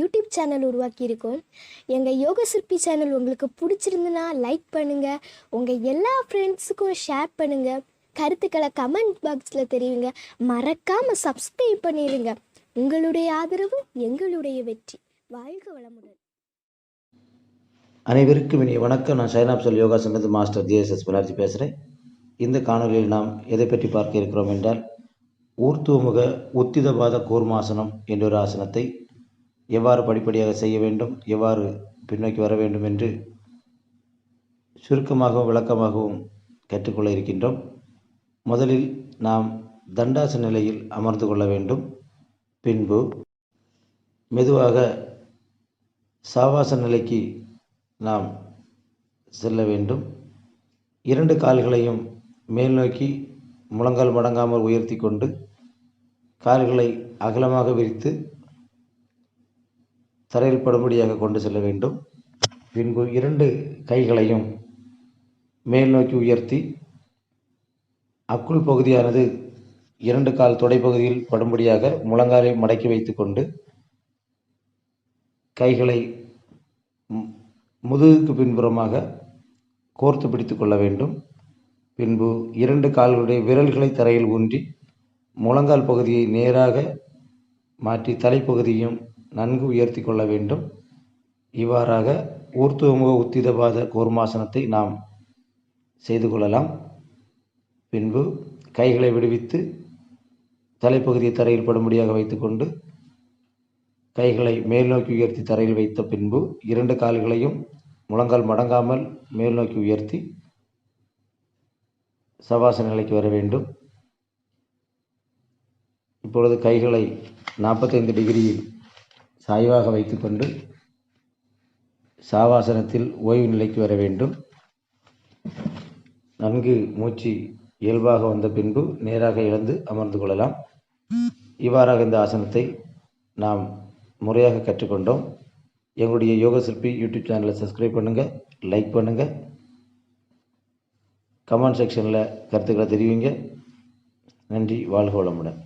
YouTube channel உருவாக்கியிருக்கோம். எங்கள் யோக சிற்பி சேனல் உங்களுக்கு பிடிச்சிருந்துன்னா லைக் பண்ணுங்கள், உங்கள் எல்லா ஃப்ரெண்ட்ஸுக்கும் ஷேர் பண்ணுங்கள், கருத்துக்களை கமெண்ட் பாக்ஸில் தெரிவிங்க, மறக்காமல் சப்ஸ்கிரைப் பண்ணிடுங்க. உங்களுடைய ஆதரவு எங்களுடைய வெற்றி. வாழ்க வளமுடன். அனைவருக்கும் இனிய வணக்கம். நான் சைனாப்சல் யோகா சங்கத்து மாஸ்டர் ஜிஎஸ்எஸ் பாலாஜி பேசுகிறேன். இந்த காணொலியில் நாம் எதை பற்றி பார்க்க இருக்கிறோம் என்றால், ஊர்த்துவமுக உத்திதபாத கூர்மாசனம் என்ற ஒரு ஆசனத்தை எவ்வாறு படிப்படியாக செய்ய வேண்டும், எவ்வாறு பின்னோக்கி வர வேண்டும் என்று சுருக்கமாகவும் விளக்கமாகவும் கற்றுக்கொள்ள இருக்கின்றோம். முதலில் நாம் தண்டாசன நிலையில் அமர்ந்து கொள்ள வேண்டும். பின்பு மெதுவாக சாவாசன நிலைக்கு நாம் செல்ல வேண்டும். 2 கால்களையும் மேல் நோக்கி முழங்கால் மடங்காமல் உயர்த்தி கொண்டு கால்களை அகலமாக விரித்து தரையில் படும்படியாக கொண்டு செல்ல வேண்டும். பின்பு 2 கைகளையும் மேல் நோக்கி உயர்த்தி அக்குள் பகுதியானது 2 கால் தொடைப்பகுதியில் படும்படியாக முழங்காலை மடக்கி வைத்து கொண்டு கைகளை முதுகுக்கு பின்புறமாக கோர்த்து பிடித்து கொள்ள வேண்டும். பின்பு 2 கால்களுடைய விரல்களை தரையில் ஊன்றி முழங்கால் பகுதியை நேராக மாற்றி தலைப்பகுதியும் நன்கு உயர்த்தி கொள்ள வேண்டும். இவ்வாறாக ஊர்த்துவமுக உத்திதபாத கூர்மாசனத்தை நாம் செய்து கொள்ளலாம். பின்பு கைகளை விடுவித்து தலைப்பகுதியை தரையில் படும்படியாக வைத்துக்கொண்டு கைகளை மேல் நோக்கி உயர்த்தி தரையில் வைத்த பின்பு 2 கால்களையும் முழங்கால் மடங்காமல் மேல் நோக்கி உயர்த்தி சவாசன நிலைக்கு வர வேண்டும். இப்பொழுது கைகளை 45 டிகிரியில் சாய்வாக வைத்துக்கொண்டு சாவாசனத்தில் ஓய்வு நிலைக்கு வர வேண்டும். நன்கு மூச்சு இயல்பாக வந்த பின்பு நேராக எழுந்து அமர்ந்து கொள்ளலாம். இவ்வாறாக இந்த ஆசனத்தை நாம் முறையாக கற்றுக்கொண்டோம். எங்களுடைய யோக சிற்பி யூடியூப் சேனலை சப்ஸ்கிரைப் பண்ணுங்கள், லைக் பண்ணுங்கள், கமெண்ட் செக்ஷனில் கருத்துக்களை தெரிவிங்க. நன்றி. வாழ்க வளமுடன்.